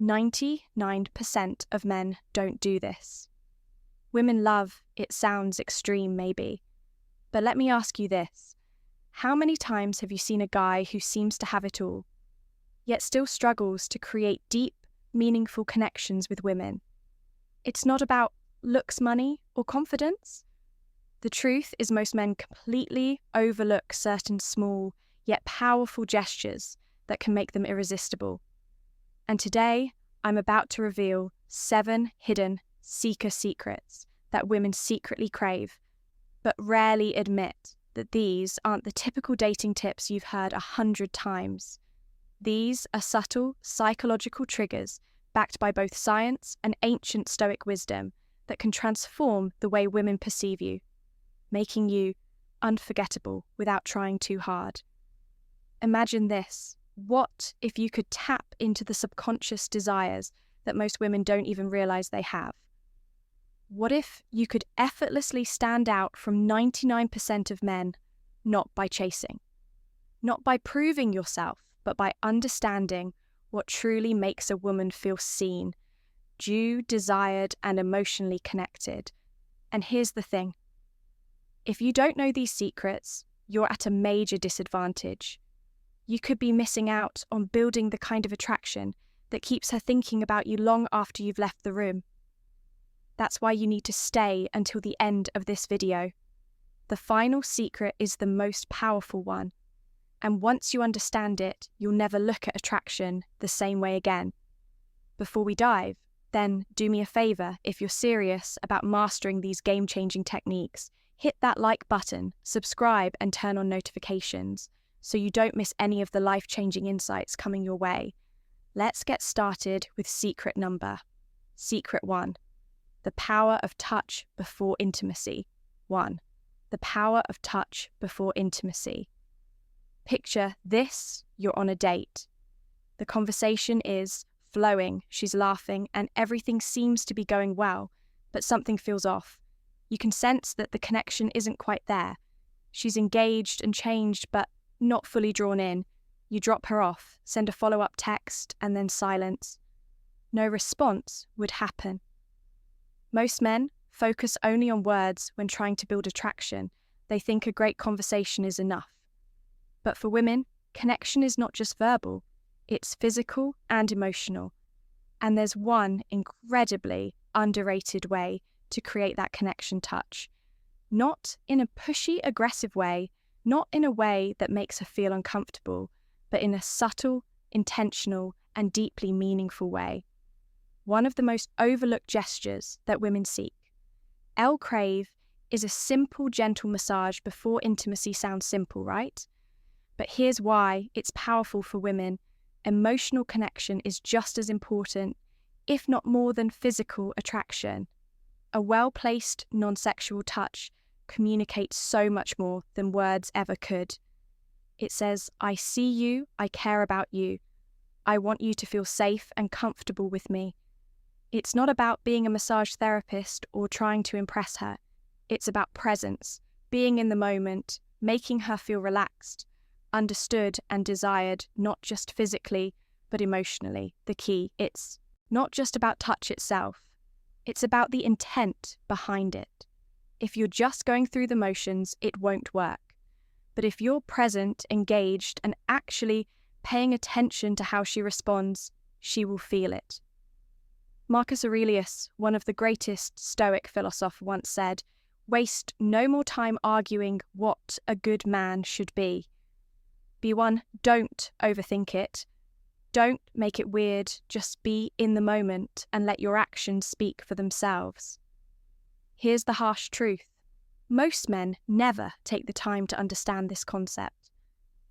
99% of men don't do this. Women love, it sounds extreme maybe, but let me ask you this. How many times have you seen a guy who seems to have it all, yet still struggles to create deep, meaningful connections with women? It's not about looks, money, or confidence. The truth is most men completely overlook certain small, yet powerful gestures that can make them irresistible. And today, I'm about to reveal 7 hidden seeker secrets that women secretly crave, but rarely admit that these aren't the typical dating tips you've heard 100 times. These are subtle psychological triggers backed by both science and ancient Stoic wisdom that can transform the way women perceive you, making you unforgettable without trying too hard. Imagine this. What if you could tap into the subconscious desires that most women don't even realize they have? What if you could effortlessly stand out from 99% of men, not by chasing, not by proving yourself, but by understanding what truly makes a woman feel seen, due, desired, and emotionally connected? And here's the thing. If you don't know these secrets, you're at a major disadvantage. You could be missing out on building the kind of attraction that keeps her thinking about you long after you've left the room. That's why you need to stay until the end of this video. The final secret is the most powerful one, and once you understand it, you'll never look at attraction the same way again. Before we dive, then do me a favor. If you're serious about mastering these game-changing techniques, hit that like button, subscribe, and turn on notifications so you don't miss any of the life-changing insights coming your way. Let's get started with secret 1. The power of touch before intimacy. 1. The power of touch before intimacy. Picture this, you're on a date. The conversation is flowing, she's laughing, and everything seems to be going well, but something feels off. You can sense that the connection isn't quite there. She's engaged and changed, but not fully drawn in. You drop her off, send a follow-up text, and then silence. No response would happen. Most men focus only on words when trying to build attraction. They think a great conversation is enough. But for women, connection is not just verbal, it's physical and emotional. And there's one incredibly underrated way to create that connection touch. Not in a pushy, aggressive way, not in a way that makes her feel uncomfortable, but in a subtle, intentional, and deeply meaningful way. One of the most overlooked gestures that women seek. Elle crave is a simple, gentle massage before intimacy. Sounds simple, right? But here's why it's powerful for women. Emotional connection is just as important, if not more than physical attraction. A well-placed, non-sexual touch communicates so much more than words ever could. It says, I see you, I care about you. I want you to feel safe and comfortable with me. It's not about being a massage therapist or trying to impress her. It's about presence, being in the moment, making her feel relaxed, understood and desired, not just physically, but emotionally. The key, it's not just about touch itself. It's about the intent behind it. If you're just going through the motions, it won't work. But if you're present, engaged, and actually paying attention to how she responds, she will feel it. Marcus Aurelius, one of the greatest Stoic philosophers, once said, "Waste no more time arguing what a good man should be." B1, don't overthink it. Don't make it weird, just be in the moment and let your actions speak for themselves. Here's the harsh truth. Most men never take the time to understand this concept.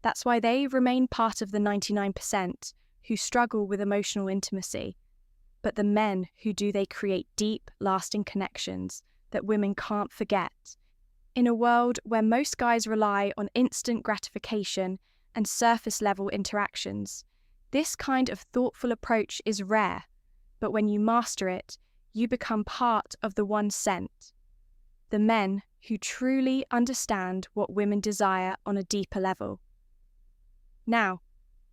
That's why they remain part of the 99% who struggle with emotional intimacy. But the men who do, they create deep, lasting connections that women can't forget. In a world where most guys rely on instant gratification and surface-level interactions, this kind of thoughtful approach is rare, but when you master it, you become part of the 1%. The men who truly understand what women desire on a deeper level. Now,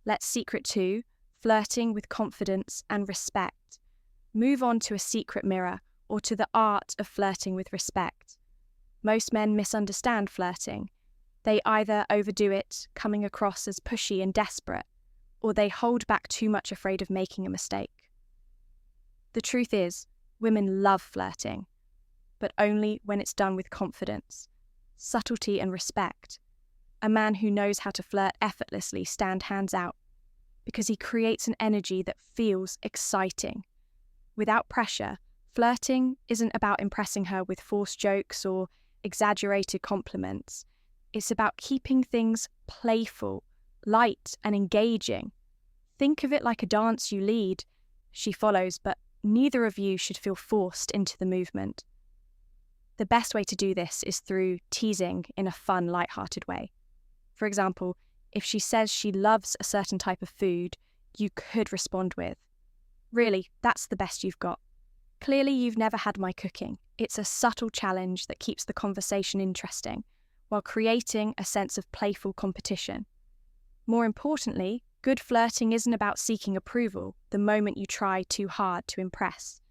let's secret 2, flirting with confidence and respect. Move on to a secret mirror or to the art of flirting with respect. Most men misunderstand flirting. They either overdo it, coming across as pushy and desperate, or they hold back too much afraid of making a mistake. The truth is, women love flirting, but only when it's done with confidence, subtlety and respect. A man who knows how to flirt effortlessly stands hands out because he creates an energy that feels exciting. Without pressure, flirting isn't about impressing her with forced jokes or exaggerated compliments. It's about keeping things playful, light, and engaging. Think of it like a dance you lead. She follows, but neither of you should feel forced into the movement. The best way to do this is through teasing in a fun, light-hearted way. For example, if she says she loves a certain type of food, you could respond with, "Really, that's the best you've got. Clearly you've never had my cooking." It's a subtle challenge that keeps the conversation interesting, while creating a sense of playful competition. More importantly, good flirting isn't about seeking approval the moment you try too hard to impress.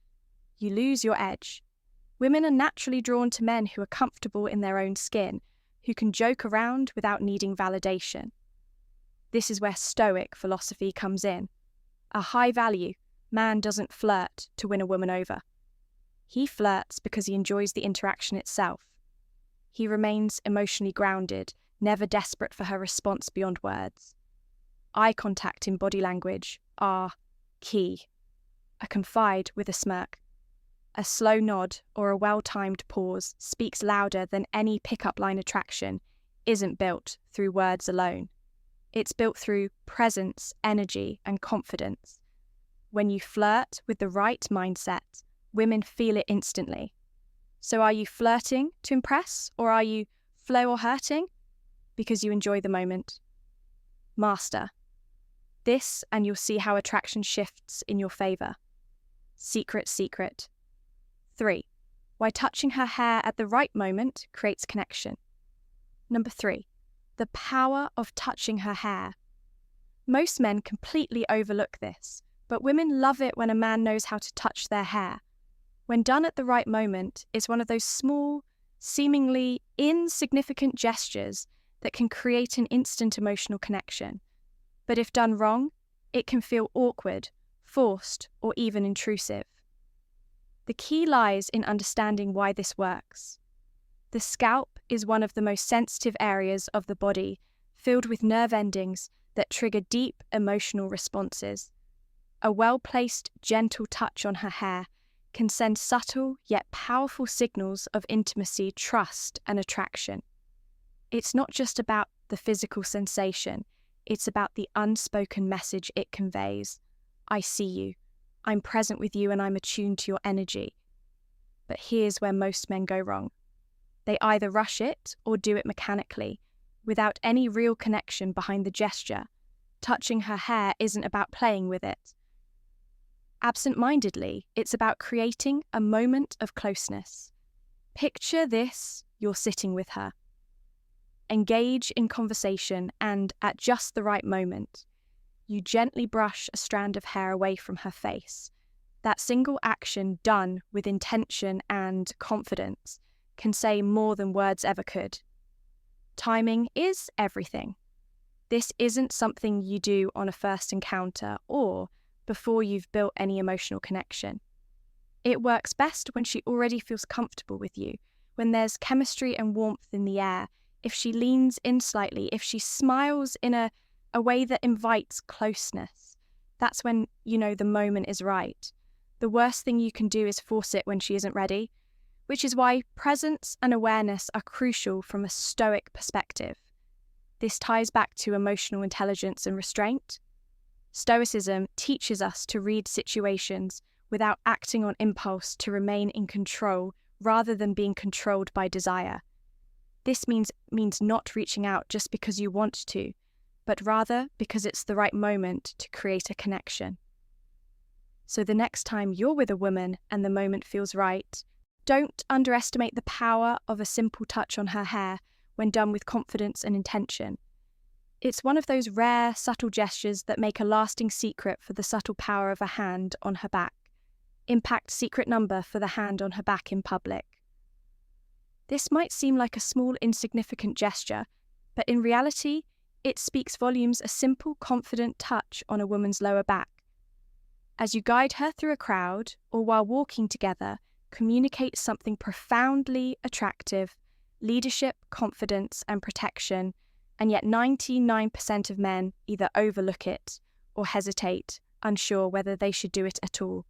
You lose your edge. Women are naturally drawn to men who are comfortable in their own skin, who can joke around without needing validation. This is where Stoic philosophy comes in. A high-value man doesn't flirt to win a woman over. He flirts because he enjoys the interaction itself. He remains emotionally grounded, never desperate for her response beyond words. Eye contact and body language are key. A confide with a smirk. A slow nod or a well-timed pause speaks louder than any pickup line attraction isn't built through words alone. It's built through presence, energy, and confidence. When you flirt with the right mindset, women feel it instantly. So are you flirting to impress, or are you flow or hurting because you enjoy the moment? Master this, and you'll see how attraction shifts in your favor. Secret. 3. Why touching her hair at the right moment creates connection. Number 3. The power of touching her hair. Most men completely overlook this, but women love it when a man knows how to touch their hair. When done at the right moment, it's one of those small, seemingly insignificant gestures that can create an instant emotional connection. But if done wrong, it can feel awkward, forced, or even intrusive. The key lies in understanding why this works. The scalp is one of the most sensitive areas of the body, filled with nerve endings that trigger deep emotional responses. A well-placed, gentle touch on her hair can send subtle yet powerful signals of intimacy, trust, and attraction. It's not just about the physical sensation, it's about the unspoken message it conveys. I see you. I'm present with you and I'm attuned to your energy. But here's where most men go wrong. They either rush it or do it mechanically, without any real connection behind the gesture. Touching her hair isn't about playing with it. Absent-mindedly, it's about creating a moment of closeness. Picture this, you're sitting with her. Engage in conversation and, at just the right moment, you gently brush a strand of hair away from her face. That single action done with intention and confidence can say more than words ever could. Timing is everything. This isn't something you do on a first encounter or before you've built any emotional connection. It works best when she already feels comfortable with you, when there's chemistry and warmth in the air, if she leans in slightly, if she smiles in a way that invites closeness. That's when you know the moment is right. The worst thing you can do is force it when she isn't ready, which is why presence and awareness are crucial from a Stoic perspective. This ties back to emotional intelligence and restraint. Stoicism teaches us to read situations without acting on impulse, to remain in control rather than being controlled by desire. This means not reaching out just because you want to, but rather because it's the right moment to create a connection. So the next time you're with a woman and the moment feels right, don't underestimate the power of a simple touch on her hair when done with confidence and intention. It's one of those rare, subtle gestures that make a lasting secret for the subtle power of a hand on her back. Impact secret number for the hand on her back in public. This might seem like a small, insignificant gesture, but in reality, it speaks volumes. A simple, confident touch on a woman's lower back. As you guide her through a crowd or while walking together, communicate something profoundly attractive: leadership, confidence, and protection, and yet 99% of men either overlook it or hesitate, unsure whether they should do it at all.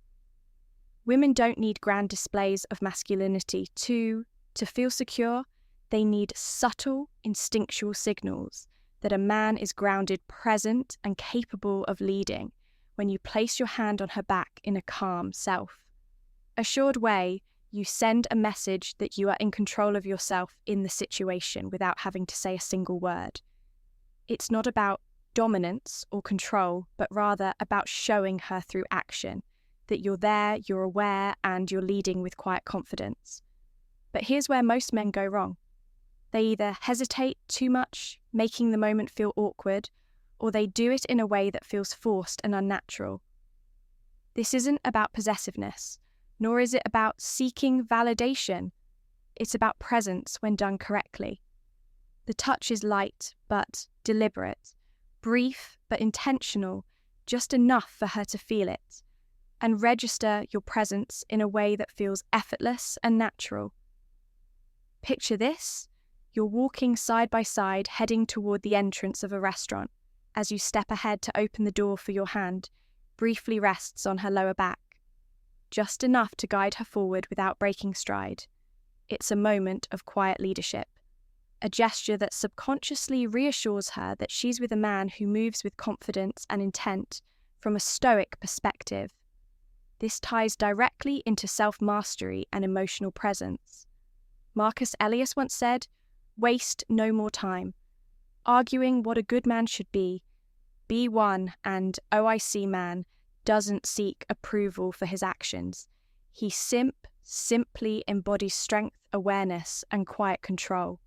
Women don't need grand displays of masculinity to feel secure. They need subtle, instinctual signals that a man is grounded, present, and capable of leading when you place your hand on her back in a calm, self-assured way. You send a message that you are in control of yourself in the situation without having to say a single word. It's not about dominance or control, but rather about showing her through action that you're there, you're aware, and you're leading with quiet confidence. But here's where most men go wrong. They either hesitate too much, making the moment feel awkward, or they do it in a way that feels forced and unnatural. This isn't about possessiveness, nor is it about seeking validation. It's about presence when done correctly. The touch is light but deliberate, brief but intentional, just enough for her to feel it, and register your presence in a way that feels effortless and natural. Picture this: you're walking side by side, heading toward the entrance of a restaurant. As you step ahead to open the door, for your hand briefly rests on her lower back, just enough to guide her forward without breaking stride. It's a moment of quiet leadership, a gesture that subconsciously reassures her that she's with a man who moves with confidence and intent from a Stoic perspective. This ties directly into self-mastery and emotional presence. Marcus Aurelius once said, "Waste no more time arguing what a good man should be. Be one, and OIC man doesn't seek approval for his actions. He simply embodies strength, awareness, and quiet control."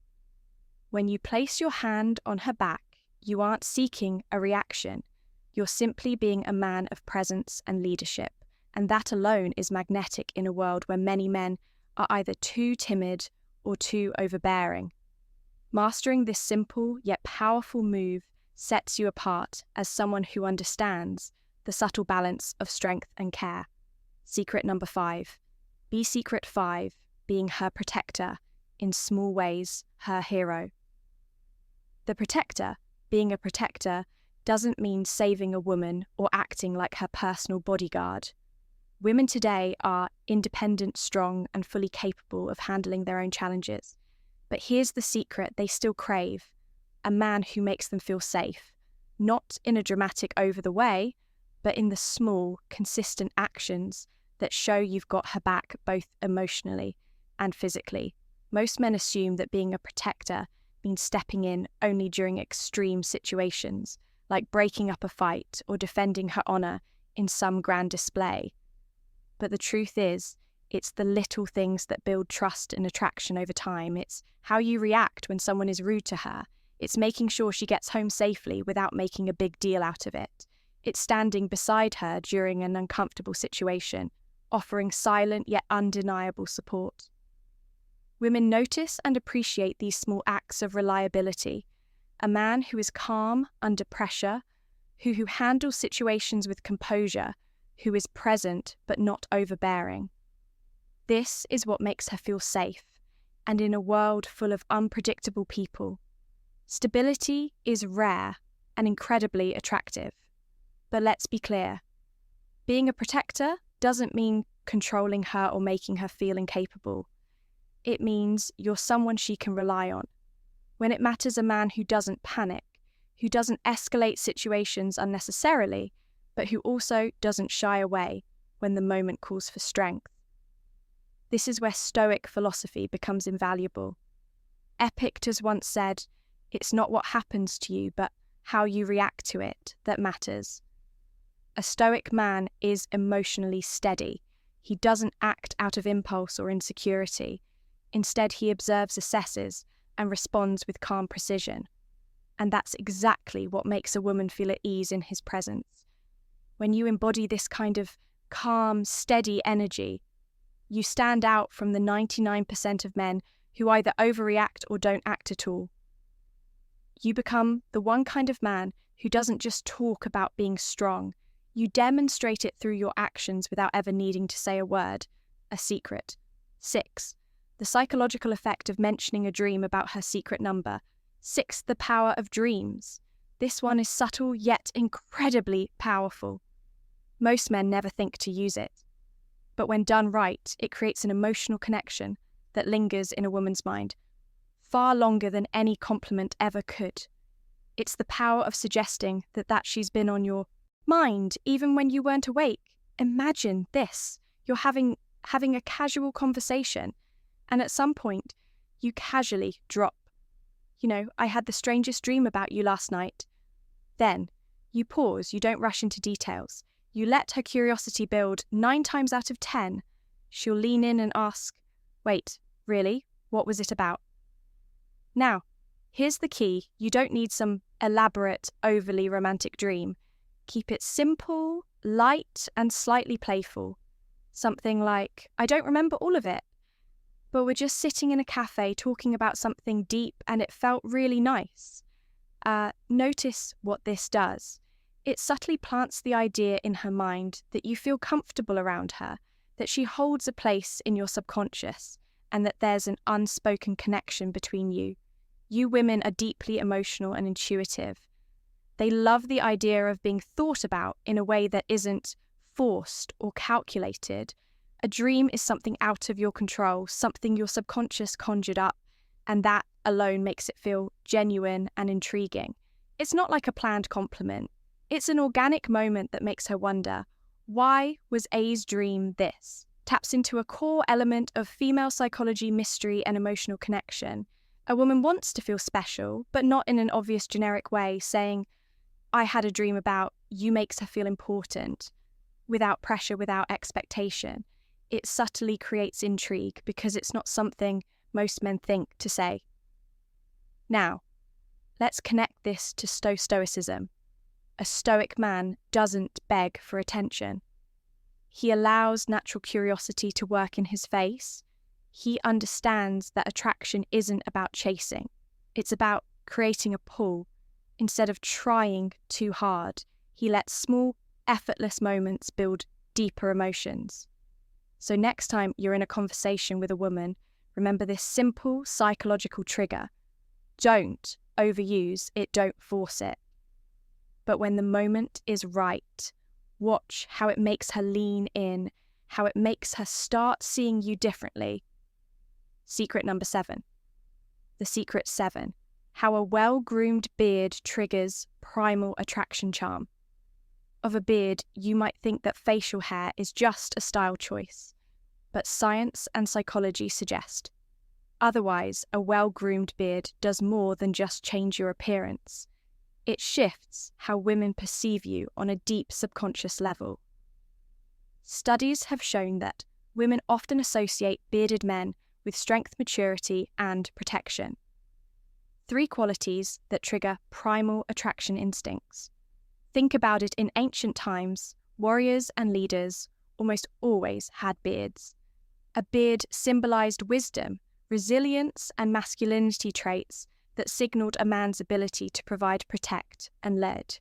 When you place your hand on her back, you aren't seeking a reaction. You're simply being a man of presence and leadership, and that alone is magnetic in a world where many men are either too timid or too overbearing. Mastering this simple yet powerful move sets you apart as someone who understands the subtle balance of strength and care. Secret number 5. Be secret 5, being her protector, in small ways, her hero. The protector, being a protector, doesn't mean saving a woman or acting like her personal bodyguard. Women today are independent, strong, and fully capable of handling their own challenges. But here's the secret they still crave: a man who makes them feel safe, not in a dramatic over-the-way, but in the small, consistent actions that show you've got her back both emotionally and physically. Most men assume that being a protector means stepping in only during extreme situations, like breaking up a fight or defending her honor in some grand display. But the truth is, it's the little things that build trust and attraction over time. It's how you react when someone is rude to her. It's making sure she gets home safely without making a big deal out of it. It's standing beside her during an uncomfortable situation, offering silent yet undeniable support. Women notice and appreciate these small acts of reliability. A man who is calm under pressure, who handles situations with composure, who is present but not overbearing. This is what makes her feel safe, and in a world full of unpredictable people, stability is rare and incredibly attractive. But let's be clear, being a protector doesn't mean controlling her or making her feel incapable. It means you're someone she can rely on. When it matters, a man who doesn't panic, who doesn't escalate situations unnecessarily, but who also doesn't shy away when the moment calls for strength. This is where Stoic philosophy becomes invaluable. Epictetus once said, "It's not what happens to you, but how you react to it that matters." A Stoic man is emotionally steady. He doesn't act out of impulse or insecurity. Instead, he observes, assesses, and responds with calm precision. And that's exactly what makes a woman feel at ease in his presence. When you embody this kind of calm, steady energy, you stand out from the 99% of men who either overreact or don't act at all. You become the one kind of man who doesn't just talk about being strong. You demonstrate it through your actions without ever needing to say a word. A secret. 6. The psychological effect of mentioning a dream about her secret number. 6. The power of dreams. This one is subtle yet incredibly powerful. Most men never think to use it. But when done right, it creates an emotional connection that lingers in a woman's mind, far longer than any compliment ever could. It's the power of suggesting that she's been on your mind even when you weren't awake. Imagine this. You're having a casual conversation, and at some point, you casually drop, I had the strangest dream about you last night. Then, you pause, you don't rush into details. You let her curiosity build. 9 times out of 10, she'll lean in and ask, wait, really? What was it about? Now, here's the key. You don't need some elaborate, overly romantic dream. Keep it simple, light, and slightly playful. Something like, I don't remember all of it, but we're just sitting in a cafe talking about something deep and it felt really nice. Notice what this does. It subtly plants the idea in her mind that you feel comfortable around her, that she holds a place in your subconscious, and that there's an unspoken connection between you. You women are deeply emotional and intuitive. They love the idea of being thought about in a way that isn't forced or calculated. A dream is something out of your control, something your subconscious conjured up, and that alone makes it feel genuine and intriguing. It's not like a planned compliment. It's an organic moment that makes her wonder, why was A's dream this? Taps into a core element of female psychology, mystery, and emotional connection. A woman wants to feel special, but not in an obvious generic way, saying, I had a dream about you makes her feel important, without pressure, without expectation. It subtly creates intrigue because it's not something most men think to say. Now, let's connect this to Stoicism. A Stoic man doesn't beg for attention. He allows natural curiosity to work in his face. He understands that attraction isn't about chasing. It's about creating a pull. Instead of trying too hard, he lets small, effortless moments build deeper emotions. So next time you're in a conversation with a woman, remember this simple psychological trigger. Don't overuse it, don't force it. But when the moment is right, watch how it makes her lean in, how it makes her start seeing you differently. Secret number 7. The secret 7. How a well-groomed beard triggers primal attraction charm. Of a beard, you might think that facial hair is just a style choice, but science and psychology suggest otherwise. A well-groomed beard does more than just change your appearance. It shifts how women perceive you on a deep subconscious level. Studies have shown that women often associate bearded men with strength, maturity, and protection. 3 qualities that trigger primal attraction instincts. Think about it. In ancient times, warriors and leaders almost always had beards. A beard symbolized wisdom, resilience, and masculinity traits that signaled a man's ability to provide, protect, and lead.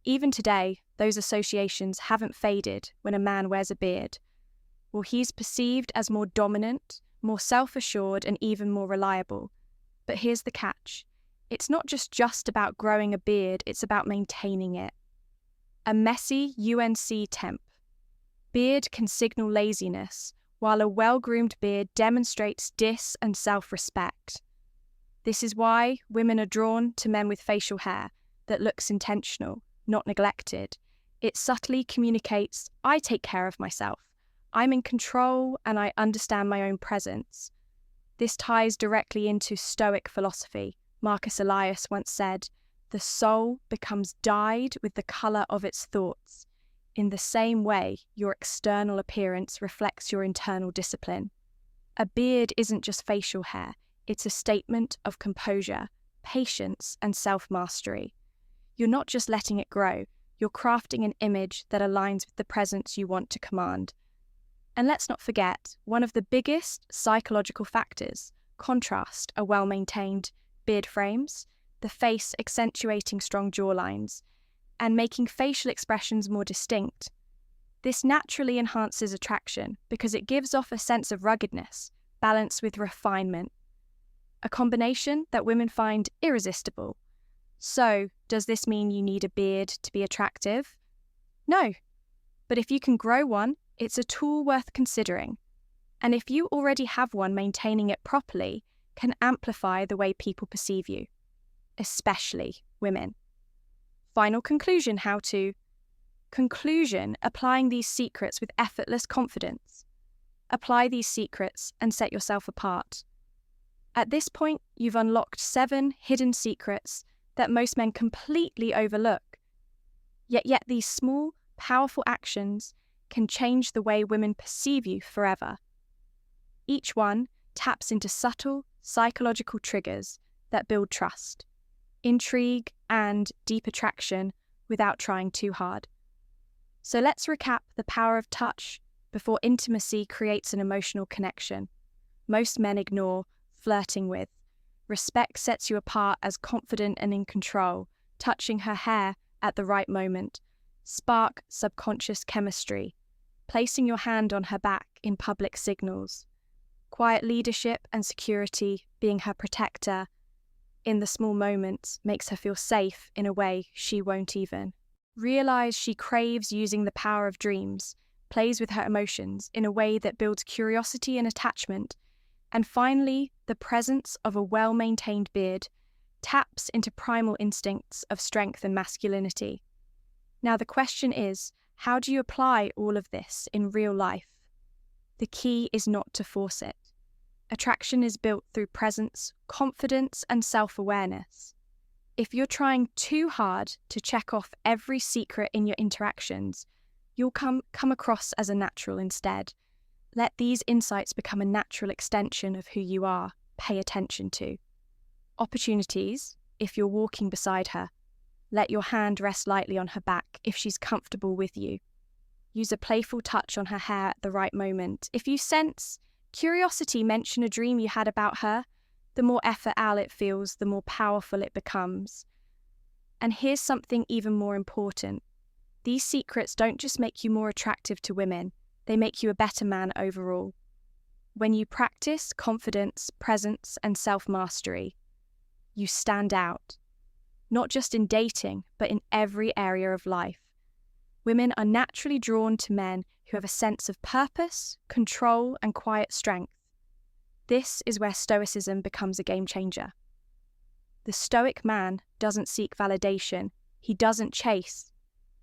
Even today, those associations haven't faded when a man wears a beard. Well, he's perceived as more dominant, more self-assured, and even more reliable. But here's the catch. It's not just about growing a beard, it's about maintaining it. A messy UNC temp. Beard can signal laziness, while a well-groomed beard demonstrates dis and self-respect. This is why women are drawn to men with facial hair that looks intentional, not neglected. It subtly communicates, I take care of myself. I'm in control and I understand my own presence. This ties directly into Stoic philosophy. Marcus Aurelius once said, the soul becomes dyed with the colour of its thoughts. In the same way, your external appearance reflects your internal discipline. A beard isn't just facial hair, it's a statement of composure, patience, and self-mastery. You're not just letting it grow, you're crafting an image that aligns with the presence you want to command. And let's not forget, one of the biggest psychological factors, contrast are well-maintained beard frames, the face accentuating strong jawlines, and making facial expressions more distinct. This naturally enhances attraction because it gives off a sense of ruggedness, balanced with refinement, a combination that women find irresistible. So, does this mean you need a beard to be attractive? No, but if you can grow one, it's a tool worth considering. And if you already have one, maintaining it properly can amplify the way people perceive you, especially women. Final conclusion, how to. Conclusion, applying these secrets with effortless confidence. Apply these secrets and set yourself apart. At this point, you've unlocked 7 hidden secrets that most men completely overlook. Yet these small, powerful actions can change the way women perceive you forever. Each one taps into subtle, psychological triggers that build trust, intrigue, and deep attraction without trying too hard. So let's recap the power of touch before intimacy creates an emotional connection. Most men ignore flirting with. Respect sets you apart as confident and in control, touching her hair at the right moment. Spark subconscious chemistry, placing your hand on her back in public signals. Quiet leadership and security, being her protector in the small moments, makes her feel safe in a way she won't even realize. She craves using the power of dreams, plays with her emotions in a way that builds curiosity and attachment. And finally, the presence of a well-maintained beard taps into primal instincts of strength and masculinity. Now the question is, how do you apply all of this in real life? The key is not to force it. Attraction is built through presence, confidence, and self-awareness. If you're trying too hard to check off every secret in your interactions, you'll come across as a natural instead. Let these insights become a natural extension of who you are. Pay attention to. Opportunities, if you're walking beside her. Let your hand rest lightly on her back if she's comfortable with you. Use a playful touch on her hair at the right moment. If you sense curiosity, mention a dream you had about her. The more effort out it feels, the more powerful it becomes. And here's something even more important. These secrets don't just make you more attractive to women, they make you a better man overall. When you practice confidence, presence, and self-mastery, you stand out. Not just in dating, but in every area of life. Women are naturally drawn to men who have a sense of purpose, control, and quiet strength. This is where Stoicism becomes a game changer. The Stoic man doesn't seek validation. He doesn't chase.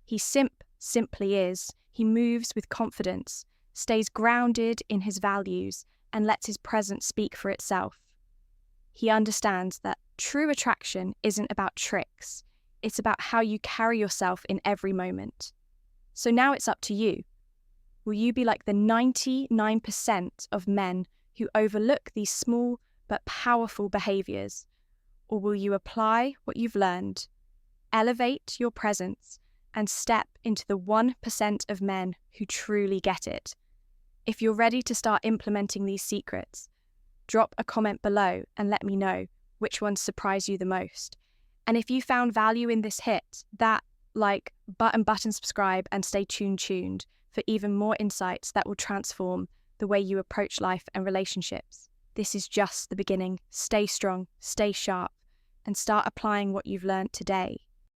He simply is. He moves with confidence, stays grounded in his values, and lets his presence speak for itself. He understands that true attraction isn't about tricks. It's about how you carry yourself in every moment. So now it's up to you. Will you be like the 99% of men who overlook these small but powerful behaviors? Or will you apply what you've learned, elevate your presence, and step into the 1% of men who truly get it? If you're ready to start implementing these secrets, drop a comment below and let me know which ones surprise you the most. And if you found value in this hit, that like button subscribe and stay tuned for even more insights that will transform the way you approach life and relationships. This is just the beginning. Stay strong, stay sharp, and start applying what you've learned today.